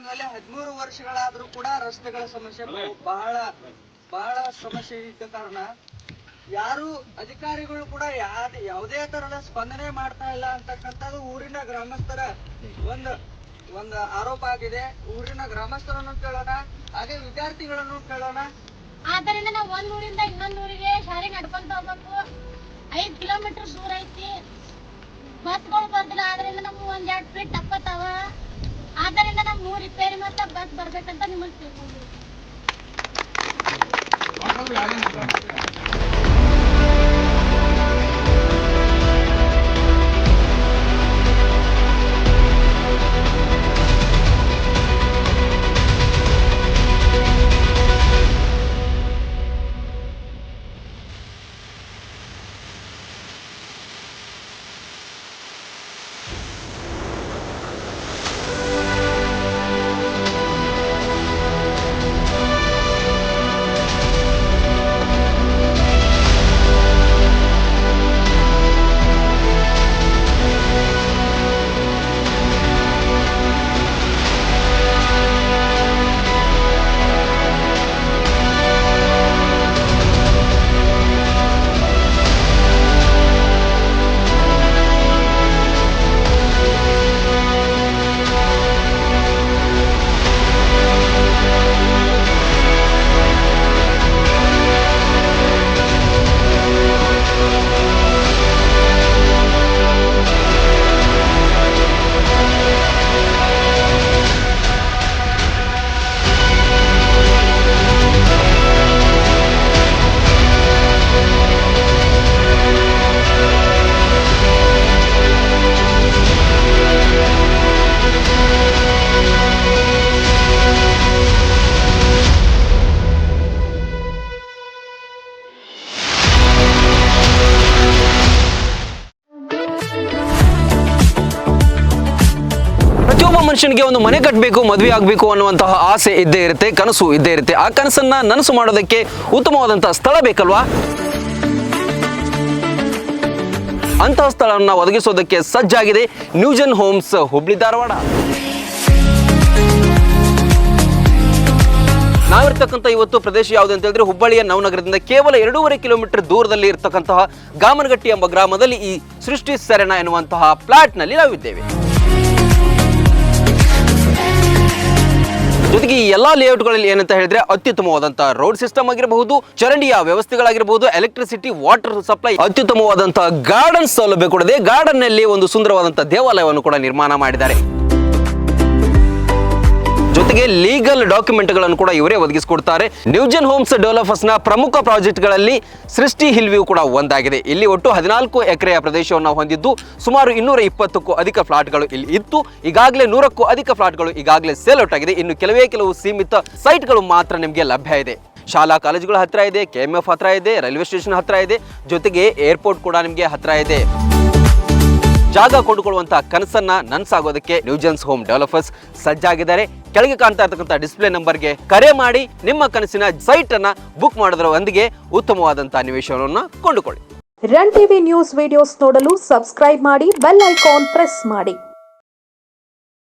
ಗ್ರಾಮದಲ್ಲಿ 13 ವರ್ಷಗಳಾದ್ರೂ ಕೂಡ ರಸ್ತೆಗಳ ಸಮಸ್ಯೆ ಬಹಳ ಸಮಸ್ಯೆ ಇದ್ದ ಕಾರಣ ಯಾರು ಅಧಿಕಾರಿಗಳು ಕೂಡ ಯಾವುದೇ ತರದ ಸ್ಪಂದನೆ ಮಾಡ್ತಾ ಇಲ್ಲ ಅಂತಕ್ಕಂಥದ್ದು ಊರಿನ ಗ್ರಾಮಸ್ಥರ ಒಂದು ಆರೋಪ ಆಗಿದೆ. ಊರಿನ ಗ್ರಾಮಸ್ಥರನ್ನು ಕೇಳೋಣ, ಹಾಗೆ ವಿದ್ಯಾರ್ಥಿಗಳನ್ನು ಕೇಳೋಣ. ಆದ್ದರಿಂದ ನಾವು ಒಂದ್ ಊರಿಂದ ಇನ್ನೊಂದ್ ಊರಿಗೆ ಶಾಲೆ ನಡ್ಕೊಂತ ಹೋಗ್ಬೇಕು. 5 ಕಿಲೋಮೀಟರ್ ದೂರ ಐತಿ, ಬಸ್ಗಳು ಬರ್ದಿಲ್ಲ. ಆದ್ರಿಂದ ನಮ್ಗೆ 1-2 ಫೀಟ್ ತಪ್ಪತಾವ. ಆದ್ದರಿಂದ ನಮ್ ಊರ್ ರಿಪೇರಿ ಮತ್ತೆ ಬಸ್ ಬರ್ಬೇಕಂತ ನಿಮ್ಮಲ್ಲಿ ತಿಳ್ಕೊಂಡ್ವಿ. ಮನುಷ್ಯನಿಗೆ ಒಂದು ಮನೆ ಕಟ್ಟಬೇಕು, ಮದುವೆ ಆಗಬೇಕು ಅನ್ನುವಂತಹ ಆಸೆ ಇದ್ದೇ ಇರುತ್ತೆ, ಕನಸು ಇದ್ದೇ ಇರುತ್ತೆ. ಆ ಕನಸನ್ನ ನನಸು ಮಾಡೋದಕ್ಕೆ ಉತ್ತಮವಾದಂತಹ ಸ್ಥಳ ಬೇಕಲ್ವಾ? ಅಂತಹ ಸ್ಥಳವನ್ನು ಒದಗಿಸೋದಕ್ಕೆ ಸಜ್ಜಾಗಿದೆ ನ್ಯೂಜೆನ್ ಹೋಮ್ಸ್, ಹುಬ್ಳಿ ಧಾರವಾಡ. ನಾವಿರ್ತಕ್ಕಂಥ ಇವತ್ತು ಪ್ರದೇಶ ಯಾವುದು ಅಂತ ಹೇಳಿದ್ರೆ ಹುಬ್ಬಳ್ಳಿಯ ನವನಗರದಿಂದ ಕೇವಲ 2.5 ಕಿಲೋಮೀಟರ್ ದೂರದಲ್ಲಿ ಇರತಕ್ಕಂತಹ ಗಾಮನಗಟ್ಟಿ ಎಂಬ ಗ್ರಾಮದಲ್ಲಿ ಈ ಸೃಷ್ಟಿ ಸರಣ ಎನ್ನುವಂತಹ ಪ್ಲಾಟ್ ನಲ್ಲಿ ನಾವಿದ್ದೇವೆ. ಜೊತೆಗೆ ಈ ಎಲ್ಲಾ ಲೇಔಟ್ಗಳಲ್ಲಿ ಏನಂತ ಹೇಳಿದ್ರೆ ಅತ್ಯುತ್ತಮವಾದಂತಹ ರೋಡ್ ಸಿಸ್ಟಮ್ ಆಗಿರಬಹುದು, ಚರಂಡಿಯ ವ್ಯವಸ್ಥೆಗಳಾಗಿರಬಹುದು, ಎಲೆಕ್ಟ್ರಿಸಿಟಿ, ವಾಟರ್ ಸಪ್ಲೈ, ಅತ್ಯುತ್ತಮವಾದಂತಹ ಗಾರ್ಡನ್ ಸೌಲಭ್ಯ ಕೂಡ ಇದೆ. ಗಾರ್ಡನ್ ನಲ್ಲಿ ಒಂದು ಸುಂದರವಾದಂತಹ ದೇವಾಲಯವನ್ನು ಕೂಡ ನಿರ್ಮಾಣ ಮಾಡಿದ್ದಾರೆ. ಜೊತೆಗೆ ಲೀಗಲ್ ಡಾಕ್ಯುಮೆಂಟ್ಗಳನ್ನು ಕೂಡ ಇವರೇ ಒದಗಿಸಿಕೊಡ್ತಾರೆ. ನ್ಯೂಜೆನ್ ಹೋಮ್ಸ್ ಡೆವಲಪರ್ಸ್ ನ ಪ್ರಮುಖ ಪ್ರಾಜೆಕ್ಟ್ಗಳಲ್ಲಿ ಸೃಷ್ಟಿ ಹಿಲ್ ವ್ಯೂ ಕೂಡ ಒಂದಾಗಿದೆ. ಇಲ್ಲಿ ಒಟ್ಟು 14 ಎಕರೆಯ ಪ್ರದೇಶವನ್ನು ಹೊಂದಿದ್ದು ಸುಮಾರು 220ಕ್ಕೂ ಅಧಿಕ ಫ್ಲಾಟ್ಗಳು ಇಲ್ಲಿ ಇತ್ತು. ಈಗಾಗಲೇ 100ಕ್ಕೂ ಅಧಿಕ ಫ್ಲಾಟ್ಗಳು ಈಗಾಗಲೇ ಸೇಲ್ ಔಟ್ ಆಗಿದೆ. ಇನ್ನು ಕೆಲವು ಸೀಮಿತ ಸೈಟ್ಗಳು ಮಾತ್ರ ನಿಮಗೆ ಲಭ್ಯ ಇದೆ. ಶಾಲಾ ಕಾಲೇಜುಗಳ ಹತ್ರ ಇದೆ, KMF ಹತ್ರ ಇದೆ, ರೈಲ್ವೆ ಸ್ಟೇಷನ್ ಹತ್ರ ಇದೆ, ಜೊತೆಗೆ ಏರ್ಪೋರ್ಟ್ ಕೂಡ ನಿಮಗೆ ಹತ್ರ ಇದೆ. ಜಾಗ ಕೊಂಡುಕೊಳ್ಳುವಂತಹ ಕನಸನ್ನ ನನಸಾಗೋದಕ್ಕೆ ನ್ಯೂಜೆನ್ಸ್ ಹೋಮ್ ಡೆವಲಪರ್ಸ್ ಸಜ್ಜಾಗಿದ್ದಾರೆ. ಕೆಳಗೆ ಕಾಣ್ತಾ ಇರತಕ್ಕಂಥ ಡಿಸ್ಪ್ಲೇ ನಂಬರ್ಗೆ ಕರೆ ಮಾಡಿ ನಿಮ್ಮ ಕನಸಿನ ಸೈಟ್ ಅನ್ನ ಬುಕ್ ಮಾಡೋದರೊಂದಿಗೆ ಉತ್ತಮವಾದಂತಹ ನಿವೇಶನವನ್ನು ಕೊಂಡುಕೊಳ್ಳಿ. ರನ್ ಟಿವಿ ನ್ಯೂಸ್ ವಿಡಿಯೋಸ್ ನೋಡಲು ಸಬ್ಸ್ಕ್ರೈಬ್ ಮಾಡಿ, ಬೆಲ್ ಐಕಾನ್ ಪ್ರೆಸ್ ಮಾಡಿ.